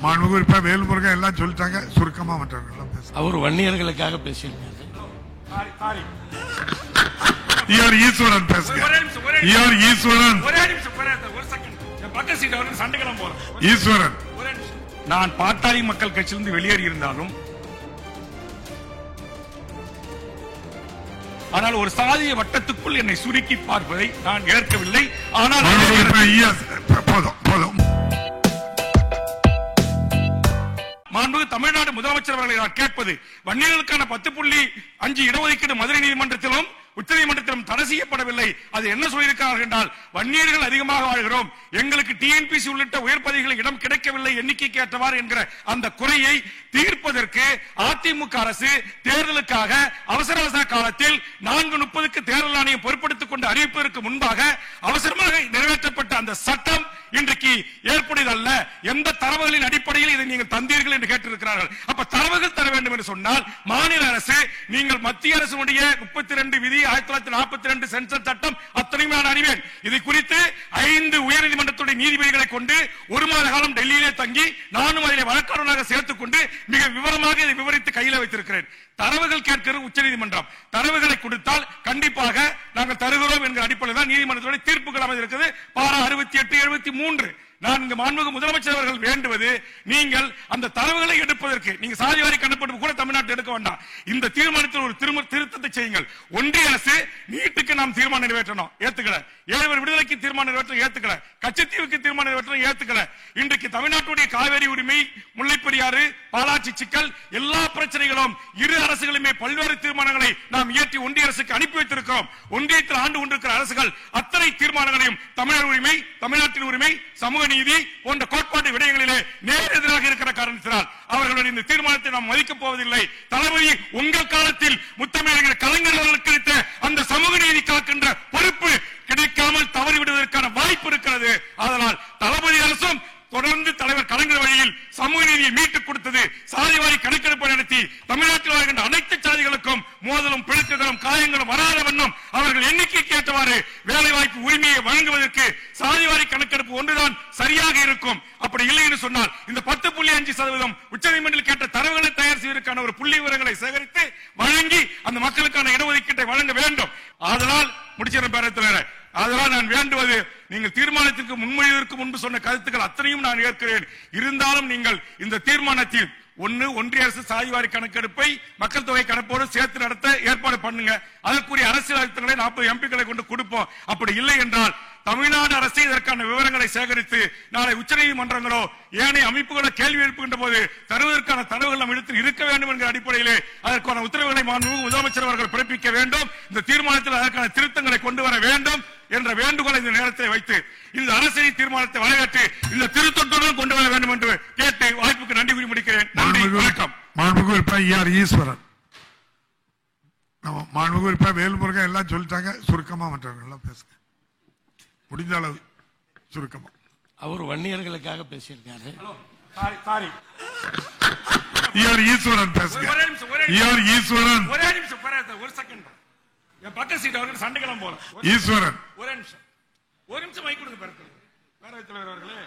மாண்புமிகு வேல்முருகன் எல்லாம் சொல்லிட்டாங்க. சுருக்கமா மற்றவர்கள் அவர் வன்னியர்களுக்காக பேசியிருக்காரு. ஈஸ்வரன் பேசுங்க. ஈஸ்வரன் ஈஸ்வரன் நான் பாட்டாளி மக்கள் கட்சியிலிருந்து வெளியேறி இருந்தாலும் ஆனால் ஒரு சாதிய வட்டத்துக்குள் என்னை சுருக்கி பார்ப்பதை நான் ஏற்கவில்லை. ஆனால் மாண்புமிகு தமிழ்நாடு முதலமைச்சர் அவர்களை நான் கேட்பது, வன்னியர்களுக்கான 10.5 இடஒதுக்கீடு மதுரை நீதிமன்றத்திலும் உச்சநீதிமன்றத்திலும் தடை செய்யப்படவில்லை. அது என்ன சொல்லியிருக்கிறார்கள் என்றால், வன்னியர்கள் அதிகமாக வாழ்கிறோம், எங்களுக்கு டிஎன்பிசி உள்ளிட்ட உயர் பதவிகளில் இடம் கிடைக்கவில்லை எண்ணிக்கைக்கு ஏற்றவாறு என்கிற அந்த குறையை தீர்ப்பதற்கு அதிமுக அரசு தேர்தலுக்காக அவசர காலத்தில் 4:30க்கு தேர்தல் ஆணையம் பொறுப்படுத்திக் கொண்டு அறிவிப்பதற்கு முன்பாக அவசரமாக நிறைவேற்றப்பட்ட அந்த சட்டம் இன்றைக்கு ஏற்புடையதல்ல. எந்த தரவுகளின் அடிப்படையில் இதை நீங்கள் தந்தீர்கள் என்று கேட்டிருக்கிறார்கள். அப்ப தரவுகள் தர வேண்டும் என்று சொன்னால் மாநில அரசு, நீங்கள் மத்திய அரசுடைய 32 விதி 1942 சென்சஸ் சட்டம் அத்தனையும் நான் அறிவேன். இதை குறித்து 5 உயர்நீதிமன்றத்துடைய நீதிபதிகளை கொண்டு 1 மாத காலம் டெல்லியிலே தங்கி நானும் அதிலே வழக்காளராக சேர்த்துக் கொண்டு மிக விவரமாக இதை விவரித்து கையில் வைத்திருக்கிறேன். தரவுகள் கேட்கிறது உச்சநீதிமன்றம். தரவுகளை கொடுத்தால் கண்டிப்பாக நாங்கள் தருகிறோம் என்கிற அடிப்படையில் தான் நீதிமன்றத்துடைய தீர்ப்புகள் அமைந்திருக்கிறது. பாரா 68, 73. நான் இங்கு மாண்புமிகு முதலமைச்சர் அவர்கள் வேண்டுவது, நீங்கள் அந்த தரவுகளை எடுப்பதற்கு நீங்க சாதிவாரி கணக்கெடுப்பு கூட தமிழ்நாட்டில் எடுக்க வேண்டாம். இந்த தீர்மானத்தில் ஒரு திருத்தத்தை செய்யுங்கள். ஒன்றிய அரசு நீட்டுக்கு நாம் தீர்மானம் நிறைவேற்றணும், ஏத்துக்கல. 7 பேர் விடுதலைக்கு தீர்மானம் நிறைவேற்ற ஏத்துக்கல. கச்சத்தீவுக்கு தீர்மானம் நிறைவேற்ற ஏத்துக்கல. இன்றைக்கு தமிழ்நாட்டுடைய காவேரி உரிமை, முல்லைப்பெரியாறு, பாலாட்சி சிக்கல் எல்லா பிரச்சனைகளும் இரு அரசுகளுமே பல்வேறு தீர்மானங்களை நாம் இயற்றி ஒன்றிய அரசுக்கு அனுப்பி வைத்திருக்கிறோம். ஒன்றியத்தில் ஆண்டு கொண்டிருக்கிற அரசுகள் அத்தனை தீர்மானங்களையும் தமிழர் உரிமை, தமிழ்நாட்டின் உரிமை, சமூக நீதி போன்ற கோட்பாட்டு விடயங்களிலே நேர் எதிராக இருக்கிற காரணத்தினால் அவர்களுடைய இந்த தீர்மானத்தை நாம் மதிக்கப் போவதில்லை. தளபதி, உங்கள் காலத்தில் முத்தமிழர் கலைஞர் அவர்களுக்கு கிடைத்த அந்த சமூக நீதி காக்கின்ற பொறுப்பு கிடைக்காமல் தவறிவிடுவதற்கான வாய்ப்பு இருக்கிறது. அதனால் தளபதி அரசும் தொடர்ந்து தலைவர் கலைஞர் வழியில் சமூக நீதியை மீட்டுக் கொடுத்தது. சாதிவாரி கணக்கெடுப்பு நடத்தி தமிழ்நாட்டில் வாழ்கின்ற அனைத்து சாதிகளுக்கும் மோதலும் பிளக்குகளும் காயங்களும் வராத வண்ணம் அவர்கள் எண்ணிக்கைக்கு ஏற்றவாறு வேலைவாய்ப்பு உரிமையை வழங்குவதற்கு சாதிவாரி கணக்கெடுப்பு ஒன்றுதான் சரியாக இருக்கும். அப்படி இல்லை என்று சொன்னால் இந்த 10.5% உச்சநீதிமன்றத்தில் கேட்ட தரவுகளை தயார் செய்வதற்கான ஒரு புள்ளி விவரங்களை சேகரித்து வழங்கி அந்த மக்களுக்கான இடஒதுக்கீட்டை வழங்க வேண்டும். அதனால் முடிச்சிடும் பேரத்தில். அதனால் நான் வேண்டுவது, நீங்கள் தீர்மானத்திற்கு முன்மொழிவதற்கு முன்பு சொன்ன கருத்துக்கள் அத்தனையும் நான் ஏற்கிறேன். இருந்தாலும் நீங்கள் இந்த தீர்மானத்தில் ஒன்றிய அரசு சாதிவாரி கணக்கெடுப்பை மக்கள் தொகை கணக்கோடு சேர்த்து நடத்த ஏற்பாடு பண்ணுங்க. அதற்குரிய அரசியல் அழுத்தங்களை 40 எம்பிக்களை கொண்டு கொடுப்போம். அப்படி இல்லை என்றால் தமிழ்நாடு அரசு இதற்கான விவரங்களை சேகரித்து நாளை உச்சநீதிமன்றங்களோ ஏனைய அமைப்புகளோ கேள்வி எழுப்புகின்ற போது தருவதற்கான தரவுகள் நம் இடத்தில் இருக்க வேண்டும் என்கிற அடிப்படையிலே அதற்கான உத்தரவுகளை மாண்புமிகு முதலமைச்சர் அவர்கள் பிறப்பிக்க வேண்டும். இந்த தீர்மானத்தில் அதற்கான திருத்தங்களை கொண்டு வர வேண்டும் என்ற வேண்டுகோளை இந்த நேரத்தில் வைத்து இந்த அரசியல் தீர்மானத்தை வரவேற்று இந்த திருத்தத்துடன் கொண்டு வர வேண்டும் என்று கேட்டு வாய்ப்புக்கு நன்றி கூறி முடிக்கிறேன். நன்றி, வணக்கம். மாண்புமிகு ஈஸ்வரன், மாண்புமிகு வேல்முருகன் எல்லாம் சொல்லிட்டாங்க. சுருக்கமா மற்றவர்கள் எல்லாம் பேசுங்க, முடிஞ்ச அளவு சுருக்கமா. அவர் வன்னியர்களுக்காக பேசியிருக்காரு. ஈஸ்வரன் பேசுங்க. ஈஸ்வரன் ஒரு செகண்ட் பக்க சீட் அவர்கள் சண்டைக்கெல்லாம் போல. ஈஸ்வரன் ஒரு நிமிஷம் மைக் கொடுங்க. பேரவைத் தலைவர் அவர்களே,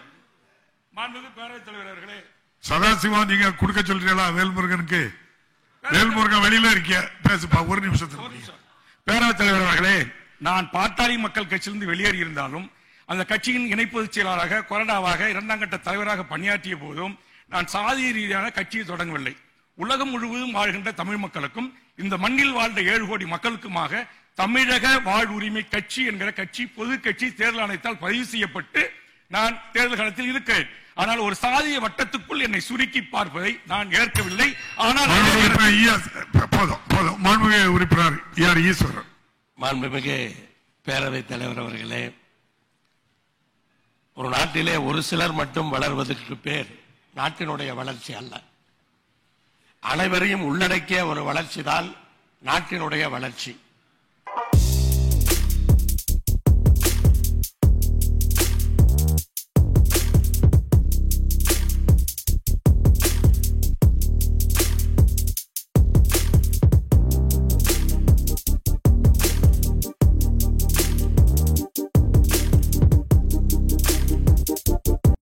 மாண்புமிகு பேரவைத் தலைவர் அவர்களே, சதாசிவா நீங்க கொடுக்க சொல்றீங்களா வேல்முருகனுக்கு? வேல்முருகன் வெளியில இருக்கிய பேசுப்பா, ஒரு நிமிஷத்துக்கு. பேரவைத் தலைவர் அவர்களே, நான் பாட்டாளி மக்கள் கட்சியிலிருந்து வெளியேறி இருந்தாலும் அந்த கட்சியின் இணை பொதுச் செயலாளராக கொறடாவாக 2ஆம் கட்ட தலைவராக பணியாற்றிய போதும் நான் சாதிய ரீதியான கட்சியை தொடங்கவில்லை. உலகம் முழுவதும் வாழ்கின்ற தமிழ் மக்களுக்கும் இந்த மண்ணில் வாழ்ந்த 7 கோடி மக்களுக்குமாக தமிழக வாழ்வுரிமை கட்சி என்கிற கட்சி பொது கட்சி தேர்தல் ஆணையத்தால் பதிவு செய்யப்பட்டு நான் தேர்தல் களத்தில் இருக்கிறேன். ஆனால் ஒரு சாதிய வட்டத்துக்குள் என்னை சுருக்கி பார்ப்பதை நான் ஏற்கவில்லை. ஆனால் உறுப்பினர் ஈஸ்வரன். மாண்புமிகு பேரவைத் தலைவர் அவர்களே, ஒரு நாட்டிலே ஒரு சிலர் மட்டும் வளர்வதற்கு பேர் நாட்டினுடைய வளர்ச்சி அல்ல. அனைவரையும் உள்ளடக்கிய ஒரு வளர்ச்சி தான் நாட்டினுடைய வளர்ச்சி.